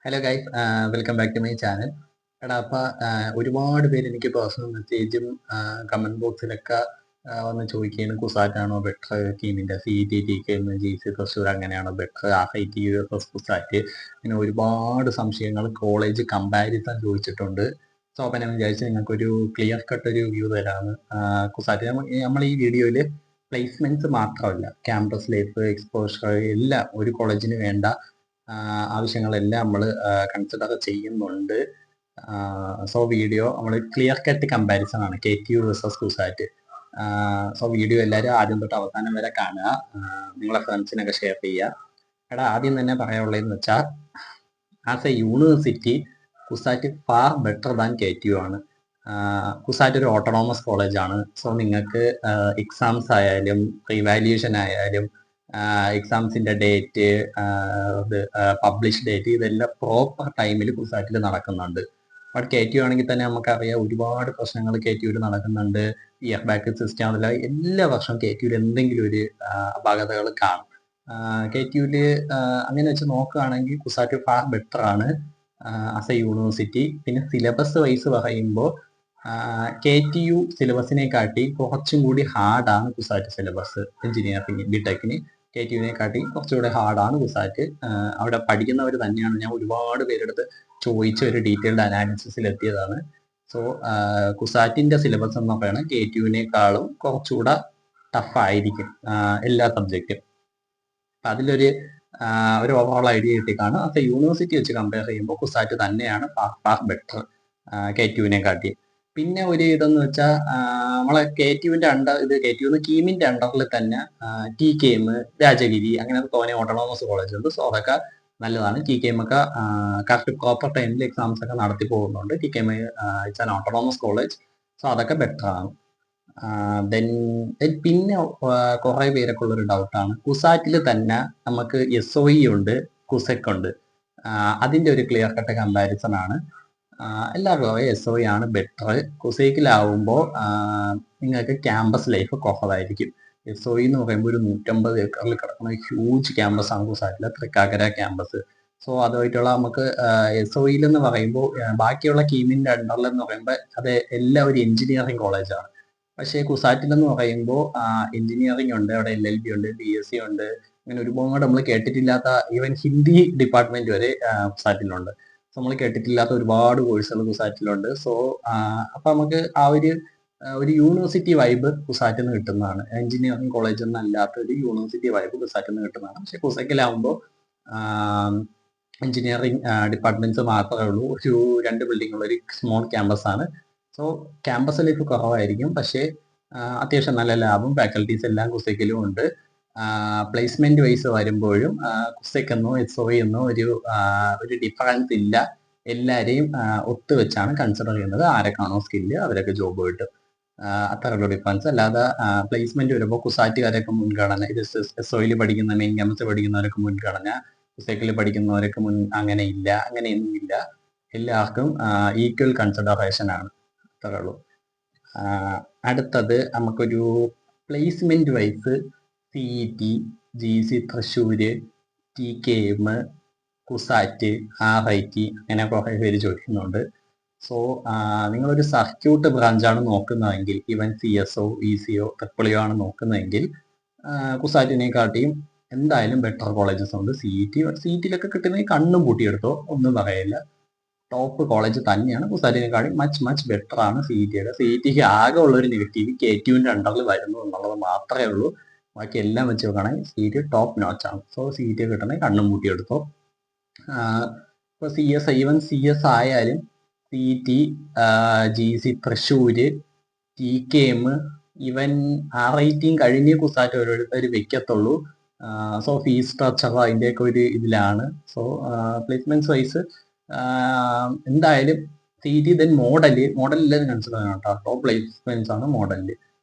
Hello guys, welcome back to my channel. എടാ അപ്പം ഒരുപാട് പേര് എനിക്ക് പേഴ്സണൽ മെസ്സേജും കമൻറ്റ് ബോക്സിലൊക്കെ വന്ന് ചോദിക്കുകയാണ്, കുസാറ്റാണോ ബെറ്റർ, ടീമിൻ്റെ സി ടി ടി കെ എന്ന് ജി സി തൃശ്ശൂർ അങ്ങനെയാണോ ബെറ്റർ, ആ I T U S S CUSAT, അങ്ങനെ ഒരുപാട് സംശയങ്ങൾ കോളേജ് കമ്പാരിസൺ ചോദിച്ചിട്ടുണ്ട്. സോ അപ്പം ഞാൻ വിചാരിച്ചു നിങ്ങൾക്കൊരു ക്ലിയർ കട്ട് ഒരു വ്യൂ തരാമെന്ന്. കുസാറ്റ് നമ്മൾ ഈ വീഡിയോയിൽ പ്ലേസ്മെൻറ്റ്സ് മാത്രമല്ല, ക്യാമ്പസ് ലൈഫ്, എക്സ്പോഷർ എല്ലാം ഒരു കോളേജിന് വേണ്ട ആവശ്യങ്ങളെല്ലാം നമ്മൾ കൺസിഡർ ചെയ്യുന്നുണ്ട്. സോ വീഡിയോ നമ്മൾ ക്ലിയർ കട്ട് കമ്പാരിസൺ ആണ് K T U versus CUSAT. So video എല്ലാവരും ആദ്യം തൊട്ട് അവസാനം വരെ കാണുക, നിങ്ങളെ ഫ്രണ്ട്സിനൊക്കെ ഷെയർ ചെയ്യുക. എടാ ആദ്യം തന്നെ പറയാനുള്ളതെന്ന് വെച്ചാൽ, as a university CUSAT far better than K T U ആണ്. കുസാറ്റ് ഒരു ഓട്ടോണോമസ് കോളേജാണ്. സോ നിങ്ങൾക്ക് എക്സാംസ് ആയാലും റിവാല്യൂഷൻ ആയാലും എക്സാംസിന്റെ ഡേറ്റ്, പബ്ലിഷ് ഡേറ്റ്, ഇതെല്ലാം പ്രോപ്പർ ടൈമിൽ കുസാറ്റിൽ നടക്കുന്നുണ്ട്. ബട്ട് കെ ടി യു ആണെങ്കിൽ തന്നെ നമുക്കറിയാം ഒരുപാട് പ്രശ്നങ്ങൾ കെ ടി യുവിൽ നടക്കുന്നുണ്ട്. ഇയർ ബാക്ക് സിസ്റ്റം അതല്ല, എല്ലാ വർഷവും കെ ടി യുവിൽ എന്തെങ്കിലും ഒരു അപാകതകൾ കാണും. കെ ടി യുവിൽ അങ്ങനെ വെച്ച് നോക്കുകയാണെങ്കിൽ കുസാറ്റ് ഫാർ ബെറ്റർ ആണ് ആസ് എ യൂണിവേഴ്സിറ്റി. പിന്നെ സിലബസ് വൈസ് പറയുമ്പോൾ കെ ടി യു സിലബസിനെ കാട്ടി കുറച്ചും കൂടി ഹാർഡാണ് കുസാറ്റ് സിലബസ്. എഞ്ചിനീയറിംഗ് ബിടെക്കിന് കെ ടി യുവിനെ കാട്ടി കുറച്ചുകൂടെ ഹാർഡാണ് കുസാറ്റ്. അവിടെ പഠിക്കുന്നവർ തന്നെയാണ്, ഞാൻ ഒരുപാട് പേരെടുത്ത് ചോദിച്ച ഒരു ഡീറ്റെയിൽഡ് അനാലിസിസിൽ എത്തിയതാണ്. സോ കുസാറ്റിന്റെ സിലബസ് എന്ന് പറയുന്നത് കെ ടി യുവിനേക്കാളും കുറച്ചുകൂടെ ടഫായിരിക്കും എല്ലാ സബ്ജക്റ്റും. അപ്പം അതിലൊരു ഒരു ഓവറോൾ ഐഡിയ കിട്ടിക്കാണ്. അത് യൂണിവേഴ്സിറ്റി വെച്ച് കമ്പയർ ചെയ്യുമ്പോൾ കുസാറ്റ് തന്നെയാണ് ഫാർ ബെറ്റർ കെ ടി യുവിനെ കാട്ടി. പിന്നെ ഒരു ഇതെന്ന് വെച്ചാൽ, നമ്മളെ കെ ടി യുവിന്റെ ഇത് കെ ടി യു കീമിന്റെ അണ്ടറിൽ തന്നെ ടി കെ എം, രാജഗിരി അങ്ങനെ തോനെ ഓട്ടോണോമസ് കോളേജ് ഉണ്ട്. സോ അതൊക്കെ നല്ലതാണ്. ടി കെ എം ഒക്കെ കറക്റ്റ് പ്രോപ്പർ ടൈമിൽ എക്സാംസ് ഒക്കെ നടത്തി പോകുന്നുണ്ട്. T K M it's an autonomous college. So അതൊക്കെ ബെറ്റർ ആണ്. ദെൻ പിന്നെ കുറെ പേരൊക്കെ ഉള്ളൊരു ഡൗട്ടാണ്, കുസാറ്റിൽ തന്നെ നമുക്ക് എസ് ഒ ഇ ഉണ്ട്, കുസെക് ഉണ്ട്. അതിന്റെ ഒരു ക്ലിയർ കട്ട് കമ്പാരിസൺ ആണ്. എല്ലാവർക്കും എസ് ഒ ഇ ആണ് ബെറ്റർ. കുസൈക്കിലാവുമ്പോൾ നിങ്ങൾക്ക് ക്യാമ്പസ് ലൈഫ് കുറവായിരിക്കും. എസ് ഒ ഇ എന്ന് പറയുമ്പോൾ ഒരു 150 ഏക്കറിൽ കിടക്കുന്ന ഹ്യൂജ് ക്യാമ്പസ് ആണ് കുസാറ്റിലെ തൃക്കാക്കര ക്യാമ്പസ്. സോ അതുമായിട്ടുള്ള നമുക്ക് എസ് ഒ ഇയിൽ എന്ന് പറയുമ്പോൾ ബാക്കിയുള്ള കീമിന്റെ അണ്ടറിൽ എന്ന് പറയുമ്പോൾ അത് എല്ലാം ഒരു എഞ്ചിനീയറിംഗ് കോളേജാണ്. പക്ഷേ കുസാറ്റിൽ എന്ന് പറയുമ്പോൾ എഞ്ചിനീയറിംഗ് ഉണ്ട്, അവിടെ എൽ എൽ ബി ഉണ്ട്, ബി എസ് സി ഉണ്ട്, അങ്ങനെ ഒരുപാട് നമ്മൾ കേട്ടിട്ടില്ലാത്ത ഈവൻ ഹിന്ദി ഡിപ്പാർട്ട്മെന്റ് വരെ കുസാറ്റിലുണ്ട്. സോ നമ്മൾ കേട്ടിട്ടില്ലാത്ത ഒരുപാട് കോഴ്സുകൾ കുസാറ്റിലുണ്ട്. സോ അപ്പൊ നമുക്ക് ആ ഒരു യൂണിവേഴ്സിറ്റി വൈബ് കുസാറ്റിൽ നിന്ന് കിട്ടുന്നതാണ്. എഞ്ചിനീയറിംഗ് കോളേജ് എന്നല്ലാത്ത ഒരു യൂണിവേഴ്സിറ്റി വൈബ് കുസാറ്റിൽ നിന്ന് കിട്ടുന്നതാണ്. പക്ഷെ കുസൈക്കിലാവുമ്പോൾ എഞ്ചിനീയറിംഗ് ഡിപ്പാർട്ട്മെന്റ്സ് മാത്രമേ ഉള്ളൂ. ഒരു 2 ബിൽഡിംഗ് ഉള്ള ഒരു സ്മോൾ ക്യാമ്പസ് ആണ്. സോ ക്യാമ്പസ് ലൈഫ് കുറവായിരിക്കും. പക്ഷേ അത്യാവശ്യം നല്ല ലാബും ഫാക്കൽറ്റീസ് എല്ലാം കുസൈക്കിലും ഉണ്ട്. പ്ലേസ്മെന്റ് വൈസ് വരുമ്പോഴും കുസെക് എന്നോ എസ് ഒ എന്നോ ഒരു ഡിഫറൻസ് ഇല്ല. എല്ലാവരെയും ഒത്തുവെച്ചാണ് കൺസിഡർ ചെയ്യുന്നത്. ആരൊക്കെയാണോ സ്കില്ല് അവരൊക്കെ ജോബ് കിട്ടും. അത്രയുള്ള ഡിഫറൻസ്. അല്ലാതെ പ്ലേസ്മെന്റ് വരുമ്പോൾ കുസാറ്റുകാരൊക്കെ മുൻഗണന, ഇത് എസ് ഒയിൽ പഠിക്കുന്ന മെയിൻ ക്യാമ്പസ് പഠിക്കുന്നവരൊക്കെ മുൻഗണന, കുസെക്കിൽ പഠിക്കുന്നവരൊക്കെ അങ്ങനെ ഇല്ല, അങ്ങനെയൊന്നും ഇല്ല. എല്ലാവർക്കും ഈക്വൽ കൺസിഡറേഷൻ ആണ്. അത്രേ ഉള്ളൂ. അടുത്തത് നമുക്കൊരു placement wise C E T, G C Thrissur, T K M, CUSAT, R I T അങ്ങനെ കുറേ പേര് ചോദിക്കുന്നുണ്ട്. സോ നിങ്ങളൊരു സർക്യൂട്ട് ബ്രാഞ്ചാണ് നോക്കുന്നതെങ്കിൽ, ഈവൻ സി എസ് ഒ, ഇ സി ഒ, ട്രിപ്പിൾ ആണ് നോക്കുന്നതെങ്കിൽ കുസാറ്റിനെക്കാട്ടിയും എന്തായാലും ബെറ്റർ കോളേജസ് ഉണ്ട്. സി ഇ ടിയിലൊക്കെ കിട്ടുന്നെങ്കിൽ കണ്ണും പൂട്ടിയെടുത്തോ, ഒന്നും പറയില്ല. ടോപ്പ് കോളേജ് തന്നെയാണ്. കുസാറ്റിനെക്കാളും മച്ച് ബെറ്റർ ആണ് സി ഇ ടിയുടെ. സി ഇ ടിക്ക് ആകെ ഉള്ളൊരു നെഗറ്റീവ് കെ ടി യുവിന്റെ അണ്ടറിൽ വരുന്നു എന്നുള്ളത് മാത്രമേ ഉള്ളൂ. ബാക്കി എല്ലാം വെച്ച് നോക്കുകയാണെങ്കിൽ സി ഇ ടി ടോപ്പ് നോച്ചാണ്. സോ സി ഇ ടി കിട്ടണമെങ്കിൽ കണ്ണും പൂട്ടിയെടുത്തോ. ഇപ്പോൾ C S, even C S ആയാലും C E T, G C Thrissur, T K M, even R I ടിയും കഴിഞ്ഞ് കുസാറ്റ് ഓരോരുത്തർ വെക്കത്തുള്ളൂ. സോ ഫീസ് സ്ട്രക്ചർ അതിൻ്റെയൊക്കെ ഒരു ഇതിലാണ്. സോ പ്ലേസ്മെന്റ്സ് വൈസ് എന്തായാലും സി ഇ ടി, ദെൻ മോഡലിൽ കൺസിഡർ ചെയ്യണം കേട്ടോ. ടോപ്പ് പ്ലേസ്മെന്റ്സ് ആണ് മോഡലിൽ.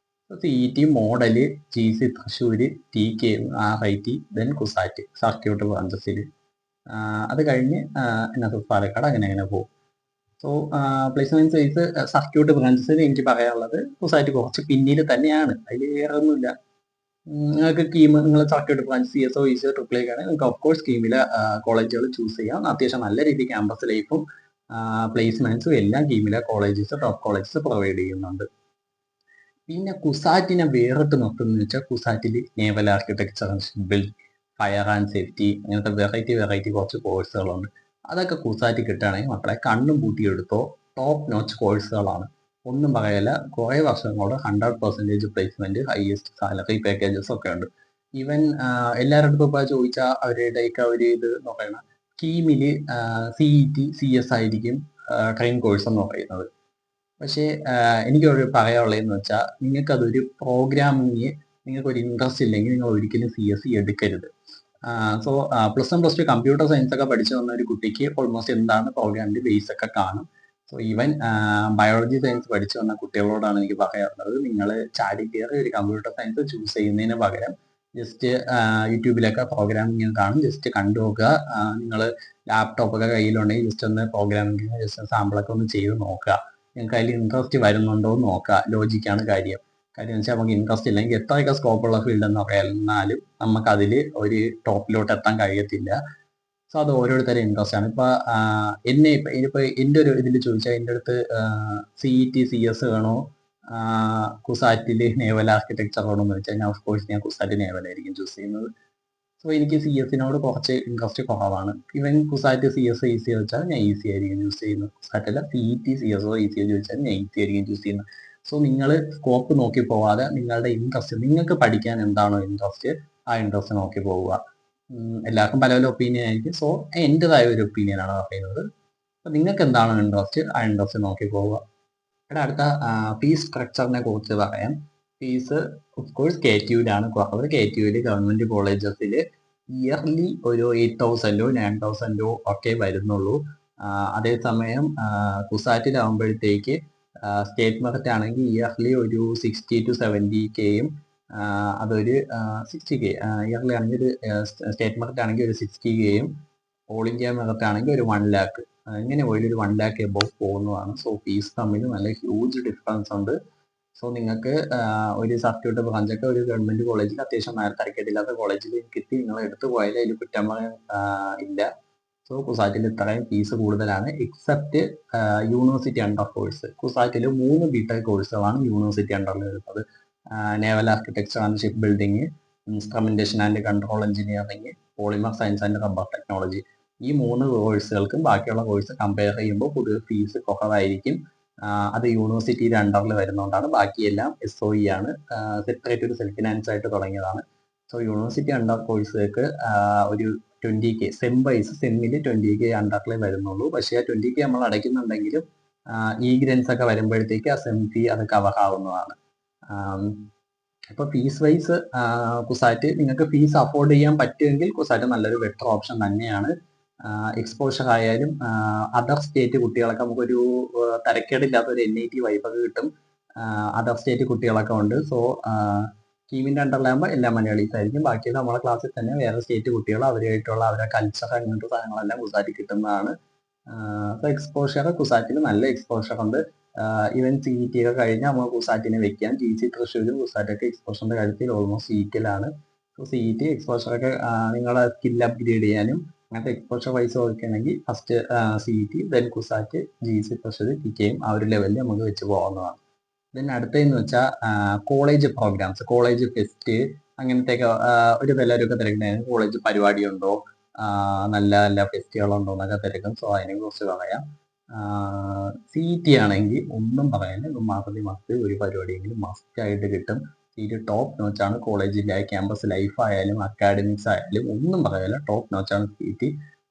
C E T, model, G C Thrissur, T K M, R I T, then CUSAT circuit ബ്രാഞ്ചസിൽ. അത് കഴിഞ്ഞ് NSS പാലക്കാട് അങ്ങനെ പോകും. സോ പ്ലേസ്മെന്റ് വൈസ് സർക്യൂട്ട് ബ്രാഞ്ചസിൽ എനിക്ക് പറയാനുള്ളത് കുസാറ്റ് കുറച്ച് പിന്നിൽ തന്നെയാണ്, അതിൽ വേറെ ഒന്നുമില്ല. നിങ്ങൾക്ക് കീം നിങ്ങൾ circuit branch CSO ECO triple ഒക്കെ ആണെങ്കിൽ നിങ്ങൾക്ക് ഓഫ് കോഴ്സ് കീമിലെ കോളേജുകൾ ചൂസ് ചെയ്യാം. അത്യാവശ്യം നല്ല രീതിയിൽ ക്യാമ്പസ് ലൈഫും പ്ലേസ്മെന്റ്സും എല്ലാം കീമിലെ കോളേജസ് ടോപ്പ് കോളേജസ് പ്രൊവൈഡ് ചെയ്യുന്നുണ്ട്. പിന്നെ കുസാറ്റിനെ വേറിട്ട് നിർത്തുന്നത് വെച്ചാൽ കുസാറ്റിൽ naval architecture, build, fire and safety അങ്ങനത്തെ വെറൈറ്റി കുറച്ച് കോഴ്സുകളുണ്ട്. അതൊക്കെ കുസാറ്റ് കിട്ടുകയാണെങ്കിൽ മക്കളെ കണ്ണും പൂട്ടിയെടുത്തോ ടോപ്പ് നോച്ച് കോഴ്സുകളാണ്. ഒന്നും പറയല, കുറേ വർഷങ്ങളോട് 100% പ്ലേസ്മെന്റ്, ഹയസ്റ്റ് സാലറി പാക്കേജസ് ഒക്കെ ഉണ്ട്. ഈവൻ എല്ലാവരുടെ അടുത്തും ഇപ്പോൾ ചോദിച്ചാൽ അവരുടെയൊക്കെ ഒരു ഇത് നോക്കണം, കീമില് CET CS ആയിരിക്കും ട്രെയിൻ കോഴ്സ് എന്ന് പറയുന്നത്. പക്ഷേ എനിക്കൊരു പറയാനുള്ളതെന്ന് വെച്ചാൽ നിങ്ങൾക്കതൊരു പ്രോഗ്രാമിങ് നിങ്ങൾക്കൊരു ഇൻട്രസ്റ്റ് ഇല്ലെങ്കിൽ നിങ്ങൾ ഒരിക്കലും CSE എടുക്കരുത്. സോ +1 +2 കമ്പ്യൂട്ടർ സയൻസ് ഒക്കെ പഠിച്ചു വന്ന ഒരു കുട്ടിക്ക് ഓൾമോസ്റ്റ് എന്താണ് പ്രോഗ്രാമിന്റെ ബേസ് ഒക്കെ കാണും. സോ ഈവൻ ബയോളജി സയൻസ് പഠിച്ചു വന്ന കുട്ടികളോടാണ് എനിക്ക് പറയാനുള്ളത്, നിങ്ങൾ ചാടി കയറി ഒരു കമ്പ്യൂട്ടർ സയൻസ് ചൂസ് ചെയ്യുന്നതിന് പകരം ജസ്റ്റ് യൂട്യൂബിലൊക്കെ പ്രോഗ്രാമിങ് കാണും, ജസ്റ്റ് കണ്ടു നോക്കുക. നിങ്ങൾ ലാപ്ടോപ്പൊക്കെ കയ്യിലുണ്ടെങ്കിൽ ജസ്റ്റ് ഒന്ന് പ്രോഗ്രാമിങ് ജസ്റ്റ് സാമ്പിളൊക്കെ ഒന്ന് ചെയ്ത് നോക്കുക. നിങ്ങൾക്ക് അതിൽ ഇൻട്രസ്റ്റ് വരുന്നുണ്ടോ എന്ന് നോക്കുക. ലോജിക്കാണ് കാര്യം എന്ന് വെച്ചാൽ നമുക്ക് ഇൻട്രസ്റ്റ് ഇല്ലെങ്കിൽ എത്രയൊക്കെ സ്കോപ്പുള്ള ഫീൽഡ് എന്ന് പറഞ്ഞാലും നമുക്കതിൽ ഒരു ടോപ്പിലോട്ട് എത്താൻ കഴിയത്തില്ല. സോ അത് ഓരോരുത്തരുടെ ഇൻട്രസ്റ്റ് ആണ്. ഇനിയിപ്പോൾ എൻ്റെ ഒരു ഇതിൽ ചോദിച്ചാൽ എൻ്റെ അടുത്ത് CET CS വേണോ കുസാറ്റിൽ നേവൽ ആർക്കിടെക്ചർ വേണോ എന്ന് വെച്ചാൽ ഞാൻ ഓഫ് കോഴ്സ് ഞാൻ കുസാറ്റ് നേവലായിരിക്കും ചൂസ് ചെയ്യുന്നത്. സോ എനിക്ക് CS കുറച്ച് ഇൻട്രസ്റ്റ് കുറവാണ്. ഇവൻ കുസാറ്റ് CS ECO വെച്ചാൽ ഞാൻ EC ആയിരിക്കും ചൂസ് ചെയ്യുന്നത്. കുസാറ്റല്ല CET CSO ECO ചോദിച്ചാൽ ഞാൻ EC ആയിരിക്കും ചൂസ് ചെയ്യുന്നത്. സോ നിങ്ങൾ സ്കോപ്പ് നോക്കി പോവാതെ നിങ്ങളുടെ ഇൻട്രസ്റ്റ്, നിങ്ങൾക്ക് പഠിക്കാൻ എന്താണോ ഇൻട്രസ്റ്റ് ആ ഇൻട്രസ്റ്റ് നോക്കി പോവുക. എല്ലാവർക്കും പല പല ഒപ്പീനിയൻ ആയിരിക്കും. സോ എൻ്റെതായ ഒരു ഒപ്പീനിയനാണ് പറയുന്നത്. അപ്പം നിങ്ങൾക്ക് എന്താണോ ഇൻട്രസ്റ്റ് ആ ഇൻട്രസ്റ്റ് നോക്കി പോവുക. ഇവിടെ അടുത്ത ഫീസ് സ്ട്രക്ചറിനെ കുറിച്ച് പറയാം. ഫീസ് ഓഫ് കോഴ്സ് KTUവിലാണ് കുറവ്. KTUവിൽ ഗവൺമെന്റ് കോളേജസിൽ ഇയർലി ഒരു 8,000 9,000 ഒക്കെ വരുന്നുള്ളൂ. അതേസമയം കുസാറ്റിലാവുമ്പോഴത്തേക്ക് സ്റ്റേറ്റ് മെറിറ്റ് ആണെങ്കിൽ ഇയർലി ഒരു 60 to 70K അതൊരു 60K ഇയർലി ആണെങ്കിൽ സ്റ്റേറ്റ് മെറിറ്റ് ആണെങ്കിൽ ഒരു 60K ഓൾ ഇന്ത്യ മെറിറ്റ് ആണെങ്കിൽ ഒരു 1 lakh ഇങ്ങനെ പോയി ഒരു 1 lakh എബോവ് പോകുന്നതാണ്. സോ ഫീസ് തമ്മിൽ നല്ല ഹ്യൂജ് ഡിഫറൻസ് ഉണ്ട്. സോ നിങ്ങൾക്ക് ഒരു സർക്യൂട്ട് ബ്രാഞ്ചൊക്കെ ഒരു ഗവൺമെന്റ് കോളേജിൽ അത്യാവശ്യം തരക്കേടില്ലാത്ത കോളേജിൽ കിട്ടി നിങ്ങൾ എടുത്തു പോയാൽ അതിൽ കുറ്റം പറയാൻ ഇല്ല. സോ കുസാറ്റിൽ ഇത്രയും ഫീസ് കൂടുതലാണ്. Except university under course. കുസാറ്റിൽ 3 BTech കോഴ്സുകളാണ് യൂണിവേഴ്സിറ്റി അണ്ടറിൽ വരുന്നത്. Naval architecture and ship building, instrumentation and control engineering, polymer science and rubber technology. ഈ 3 കോഴ്സുകൾക്കും ബാക്കിയുള്ള കോഴ്സ് കമ്പയർ ചെയ്യുമ്പോൾ പൊതുവെ ഫീസ് കുറവായിരിക്കും. അത് യൂണിവേഴ്സിറ്റിയുടെ അണ്ടറിൽ വരുന്നതുകൊണ്ടാണ്. ബാക്കിയെല്ലാം SOE ആണ്, സെപ്പറേറ്റ് ഒരു സെൽഫ് ഫിനാൻസ് ആയിട്ട് തുടങ്ങിയതാണ്. സോ യൂണിവേഴ്സിറ്റി അണ്ടർ കോഴ്സുകൾക്ക് ഒരു 20K സെമ്മിൽ 20K അണ്ടറിലേ വരുന്നുള്ളൂ. പക്ഷേ ആ 20K നമ്മൾ അടയ്ക്കുന്നുണ്ടെങ്കിലും ഗ്രൻസ് ഒക്കെ വരുമ്പോഴത്തേക്ക് ആ സെം ഫീ അത് കവർ ആവുന്നതാണ്. ഇപ്പോൾ ഫീസ് വൈസ് കുസാറ്റ് നിങ്ങൾക്ക് ഫീസ് അഫോർഡ് ചെയ്യാൻ പറ്റുമെങ്കിൽ കുസാറ്റ് നല്ലൊരു ബെറ്റർ ഓപ്ഷൻ തന്നെയാണ്. എക്സ്പോഷർ ആയാലും അതർ സ്റ്റേറ്റ് കുട്ടികളൊക്കെ നമുക്കൊരു തരക്കേടില്ലാത്ത ഒരു NIT വൈബൊക്കെ കിട്ടും. അതർ സ്റ്റേറ്റ് കുട്ടികളൊക്കെ ഉണ്ട്. സോ കീമിൻ്റെ അണ്ടറിലാകുമ്പോൾ എല്ലാ മലയാളീസ് ആയിരിക്കും. ബാക്കി നമ്മളെ ക്ലാസ്സിൽ തന്നെ വേറെ സ്റ്റേറ്റ് കുട്ടികൾ അവരുമായിട്ടുള്ള അവരുടെ കൾച്ചർ അങ്ങനത്തെ സാധനങ്ങളെല്ലാം കുസാറ്റിൽ കിട്ടുന്നതാണ്. സോ എക്സ്പോഷർ കുസാറ്റിൽ നല്ല എക്സ്പോഷർ ഉണ്ട്. ഈവൻ CET ഒക്കെ കഴിഞ്ഞാൽ നമ്മൾ കുസാറ്റിനെ വെക്കാം. GC തൃശ്ശൂരും കുസാറ്റൊക്കെ എക്സ്പോഷറിന്റെ കാര്യത്തിൽ ഓൾമോസ്റ്റ് ഈക്വലാണ്. സോ CET എക്സ്പോഷറൊക്കെ നിങ്ങളെ സ്കിൽ അപ്ഗ്രേഡ് ചെയ്യാനും അങ്ങനത്തെ എക്സ്പോഷർ വൈസ് നോക്കുകയാണെങ്കിൽ first CET, then CUSAT, GC Thrissur, TKയും ആ ഒരു ലെവലിൽ നമുക്ക് വെച്ച് പോകാവുന്നതാണ്. ദെൻ അടുത്തതെന്ന് വെച്ചാൽ കോളേജ് പ്രോഗ്രാംസ്, കോളേജ് ഫെസ്റ്റ് അങ്ങനത്തെയൊക്കെ എല്ലാവരും തിരക്കുന്നതായിരുന്നു. കോളേജ് പരിപാടിയുണ്ടോ, നല്ല നല്ല ഫെസ്റ്റുകളുണ്ടോ എന്നൊക്കെ തിരക്കും. സോ അതിനെ കുറിച്ച് പറയാം. CET ആണെങ്കിൽ ഒന്നും പറയാനില്ല, മാസത്തിൽ ഒരു പരിപാടിയെങ്കിലും മസ്റ്റായിട്ട് കിട്ടും. CET ടോപ്പ് നോച്ചാണ്. കോളേജിലെ ക്യാമ്പസ് ലൈഫ് ആയാലും അക്കാഡമിക്സ് ആയാലും ഒന്നും പറയാനില്ല, ടോപ്പ് നോച്ചാണ് CET.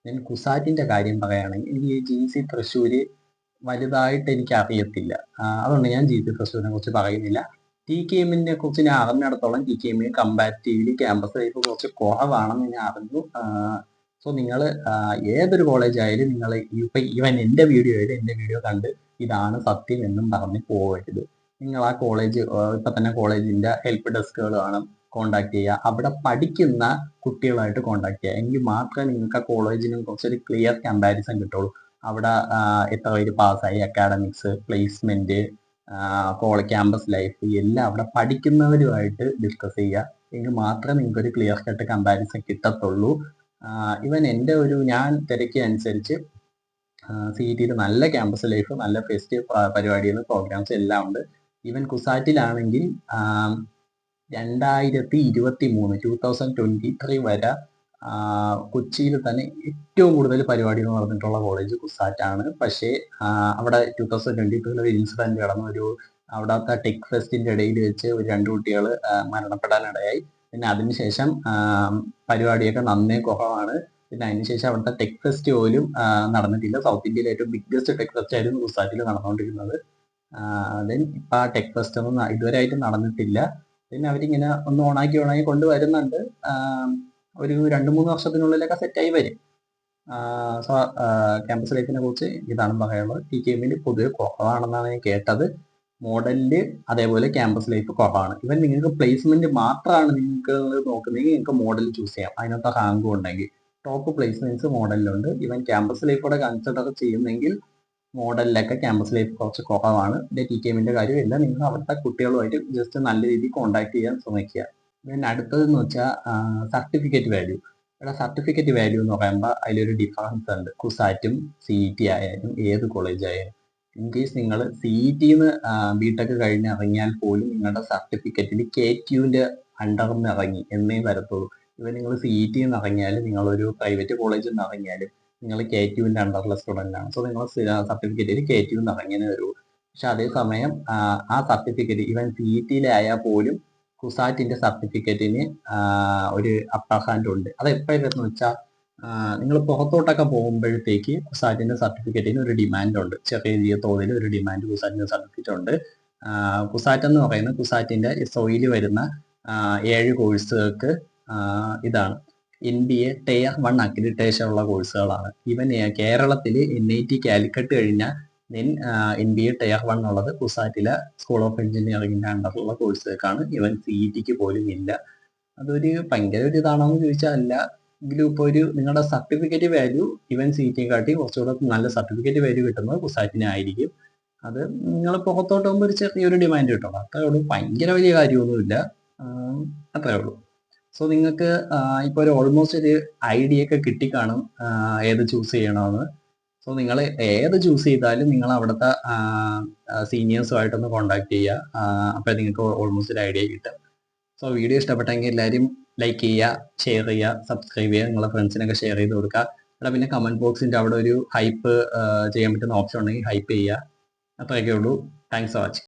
ദെൻ കുസാറ്റിന്റെ കാര്യം പറയുകയാണെങ്കിൽ എനിക്ക് GC തൃശ്ശൂർ വലുതായിട്ട് എനിക്ക് അറിയത്തില്ല, അതുകൊണ്ട് ഞാൻ GC തൃശ്ശൂരിനെ കുറിച്ച് പറയുന്നില്ല. TKMനെ കുറിച്ച് ഞാൻ അറിഞ്ഞിടത്തോളം TKM കമ്പാരിറ്റീവ്ലി ക്യാമ്പസ് ലൈഫ് കുറച്ച് കുറവാണെന്ന് ഞാൻ അറിഞ്ഞു. സോ നിങ്ങൾ ഏതൊരു കോളേജ് ആയാലും നിങ്ങൾ ഈവൻ എൻ്റെ വീഡിയോ കണ്ട് ഇതാണ് സത്യം എന്നും പറഞ്ഞ് പോകരുത്. നിങ്ങൾ ആ കോളേജ് ഇപ്പം തന്നെ കോളേജിൻ്റെ ഹെൽപ്പ് ഡെസ്കുകൾ വേണം കോണ്ടാക്ട് ചെയ്യുക. അവിടെ പഠിക്കുന്ന കുട്ടികളായിട്ട് കോണ്ടാക്ട് ചെയ്യുക. എങ്കിൽ മാത്രമേ നിങ്ങൾക്ക് ആ കോളേജിനെ കുറിച്ചൊരു ക്ലിയർ കമ്പാരിസൺ കിട്ടുള്ളൂ. അവിടെ എത്ര പേര് പാസ്സായി, അക്കാഡമിക്സ്, പ്ലേസ്മെന്റ്, ക്യാമ്പസ് ലൈഫ് എല്ലാം അവിടെ പഠിക്കുന്നവരുമായിട്ട് ഡിസ്കസ് ചെയ്യുക. എങ്കിൽ മാത്രമേ നിങ്ങൾക്ക് ഒരു ക്ലിയർ കട്ട് കമ്പാരിസൺ കിട്ടത്തുള്ളൂ. ഇവൻ എൻ്റെ ഞാൻ തിരക്കിയ അനുസരിച്ച് CET നല്ല ക്യാമ്പസ് ലൈഫ്, നല്ല ഫെസ്റ്റ് പരിപാടികൾ, പ്രോഗ്രാംസ് എല്ലാം ഉണ്ട്. ഈവൻ കുസാറ്റിലാണെങ്കിൽ 2023 വരെ കൊച്ചിയിൽ തന്നെ ഏറ്റവും കൂടുതൽ പരിപാടികൾ നടന്നിട്ടുള്ള കോളേജ് കുസാറ്റാണ്. പക്ഷേ അവിടെ 2022 ഒരു ഇൻസിഡന്റ് നടന്നു. അവിടുത്തെ ടെക് ഫെസ്റ്റിന്റെ ഇടയിൽ വെച്ച് ഒരു 2 കുട്ടികൾ മരണപ്പെടാനിടയായി. പിന്നെ അതിനുശേഷം പരിപാടിയൊക്കെ നന്നേ കുറവാണ്. പിന്നെ അതിനുശേഷം അവിടുത്തെ ടെക് ഫെസ്റ്റ് പോലും നടന്നിട്ടില്ല. സൗത്ത് ഇന്ത്യയിലെ ഏറ്റവും ബിഗ്ഗസ്റ്റ് ടെക് ഫെസ്റ്റ് ആയിരുന്നു കുസാറ്റിൽ നടന്നുകൊണ്ടിരുന്നത്. ദെൻ ഇപ്പം ആ ടെക് ഫെസ്റ്റ് ഒന്നും ഇതുവരെയായിട്ട് നടന്നിട്ടില്ല. പിന്നെ അവരിങ്ങനെ ഒന്ന് ഓണാക്കി കൊണ്ടുവരുന്നുണ്ട്. ഒരു 2-3 വർഷത്തിനുള്ളിലൊക്കെ സെറ്റായി വരും. സോ ക്യാമ്പസ് ലൈഫിനെ കുറിച്ച് ഇതാണ് പറയാനുള്ളത്. TKMൽ പൊതുവെ കുറവാണെന്നാണ് ഞാൻ കേട്ടത്. മോഡലില് അതേപോലെ ക്യാമ്പസ് ലൈഫ് കുറവാണ്. ഇവൻ നിങ്ങൾക്ക് പ്ലേസ്മെന്റ് മാത്രമാണ് നിങ്ങൾക്ക് നോക്കുന്നതെങ്കിൽ നിങ്ങൾക്ക് മോഡൽ ചൂസ് ചെയ്യാം. അതിനകത്ത് റാങ്കും ഉണ്ടെങ്കിൽ ടോപ്പ് പ്ലേസ്മെന്റ്സ് മോഡലിലുണ്ട്. ഇവൻ ക്യാമ്പസ് ലൈഫോടെ കൺസിഡർ ചെയ്യുന്നെങ്കിൽ മോഡലിലൊക്കെ ക്യാമ്പസ് ലൈഫ് കുറച്ച് കുറവാണ്. പിന്നെ TKMന്റെ കാര്യമില്ല. നിങ്ങൾ അവിടുത്തെ കുട്ടികളുമായിട്ട് ജസ്റ്റ് നല്ല രീതിയിൽ കോൺടാക്ട് ചെയ്യാൻ ശ്രമിക്കുക. പിന്നെ അടുത്തതെന്ന് വെച്ചാൽ സർട്ടിഫിക്കറ്റ് വാല്യൂ. ഇവിടെ സർട്ടിഫിക്കറ്റ് വാല്യൂ എന്ന് പറയുമ്പോൾ അതിലൊരു ഡിഫറൻസ് ഉണ്ട്. കുസാറ്റും CET ആയാലും ഏത് കോളേജ് ആയാലും. ഇൻ കേസ് നിങ്ങൾ CETന്ന് BTech കഴിഞ്ഞ് ഇറങ്ങിയാൽ പോലും നിങ്ങളുടെ സർട്ടിഫിക്കറ്റിൽ KTUവിന്റെ അണ്ടറിൽ നിന്ന് ഇറങ്ങി എന്നേ വരത്തുള്ളൂ. ഇവ നിങ്ങൾ CETന്ന് ഇറങ്ങിയാലും നിങ്ങളൊരു പ്രൈവറ്റ് കോളേജിൽ നിന്ന് ഇറങ്ങിയാലും നിങ്ങൾ KTUവിന്റെ അണ്ടറിലെ സ്റ്റുഡൻ്റ് ആണ്. സോ നിങ്ങൾ സർട്ടിഫിക്കറ്റിൽ KTUന്ന് ഇറങ്ങിയേ വരൂ. പക്ഷെ അതേസമയം ആ സർട്ടിഫിക്കറ്റ് ഇവൻ CETയിലായാൽ പോലും കുസാറ്റിന്റെ സർട്ടിഫിക്കറ്റിന് ഒരു അപ്പർ ഹാൻഡ് ഉണ്ട്. അത് എപ്പോഴെന്ന് വെച്ചാൽ നിങ്ങൾ പുറത്തോട്ടൊക്കെ പോകുമ്പോഴത്തേക്ക് കുസാറ്റിന്റെ സർട്ടിഫിക്കറ്റിന് ഒരു ഡിമാൻഡ് ഉണ്ട്. ചെറിയ തോതിൽ ഒരു ഡിമാൻഡ് കുസാറ്റിന്റെ സർട്ടിഫിക്കറ്റ് ഉണ്ട്. കുസാറ്റ് എന്ന് പറയുന്നത് കുസാറ്റിന്റെ SOEൽ വരുന്ന 7 കോഴ്സുകൾക്ക് ഇതാണ് NBA Tier 1 അക്രിഡിറ്റേഷൻ ഉള്ള കോഴ്സുകളാണ്. ഈവൻ കേരളത്തിൽ NIT കാലിക്കറ്റ് കഴിഞ്ഞാൽ NBA Tier 1 ഉള്ളത് കുസാറ്റിലെ സ്കൂൾ ഓഫ് എഞ്ചിനീയറിംഗിന്റെ അണ്ടറിലുള്ള കോഴ്സുകൾക്കാണ്. ഇവൻ CETക്ക് പോലും ഇല്ല. അതൊരു ഭയങ്കര ഒരു ഇതാണെന്ന് ചോദിച്ചാൽ അല്ല. എങ്കിലും ഇപ്പോൾ നിങ്ങളുടെ സർട്ടിഫിക്കറ്റ് വാല്യൂ ഇവൻ CETയെക്കാട്ടി കുറച്ചുകൂടെ നല്ല സർട്ടിഫിക്കറ്റ് വാല്യൂ കിട്ടുന്നത് കുസാറ്റിനായിരിക്കും. അത് നിങ്ങൾ പുറത്തോട്ട് പോകുമ്പോൾ ഒരു ചെറിയൊരു ഡിമാൻഡ് കിട്ടും. അത്രേ ഉള്ളൂ. ഭയങ്കര വലിയ കാര്യമൊന്നുമില്ല. അത്രേ ഉള്ളൂ. സോ നിങ്ങൾക്ക് ഇപ്പോൾ ഓൾമോസ്റ്റ് ഒരു ഐഡിയ ഒക്കെ കിട്ടിക്കാണും ഏത് ചൂസ് ചെയ്യണമെന്ന്. സോ നിങ്ങൾ ഏത് ചൂസ് ചെയ്താലും നിങ്ങൾ അവിടുത്തെ സീനിയേഴ്സുമായിട്ടൊന്ന് കോൺടാക്ട് ചെയ്യുക. അപ്പോൾ നിങ്ങൾക്ക് ഓൾമോസ്റ്റ് ഒരു ഐഡിയ കിട്ടും. സോ വീഡിയോ ഇഷ്ടപ്പെട്ടെങ്കിൽ എല്ലാവരും ലൈക്ക് ചെയ്യുക, ഷെയർ ചെയ്യുക, സബ്സ്ക്രൈബ് ചെയ്യുക, നിങ്ങളുടെ ഫ്രണ്ട്സിനൊക്കെ ഷെയർ ചെയ്ത് കൊടുക്കുക. അവിടെ പിന്നെ കമൻറ്റ് ബോക്സിൻ്റെ അവിടെ ഒരു ഹൈപ്പ് ചെയ്യാൻ പറ്റുന്ന ഓപ്ഷൻ ഉണ്ടെങ്കിൽ ഹൈപ്പ് ചെയ്യുക. അത്രയൊക്കെ ഉള്ളൂ. Thanks for watching.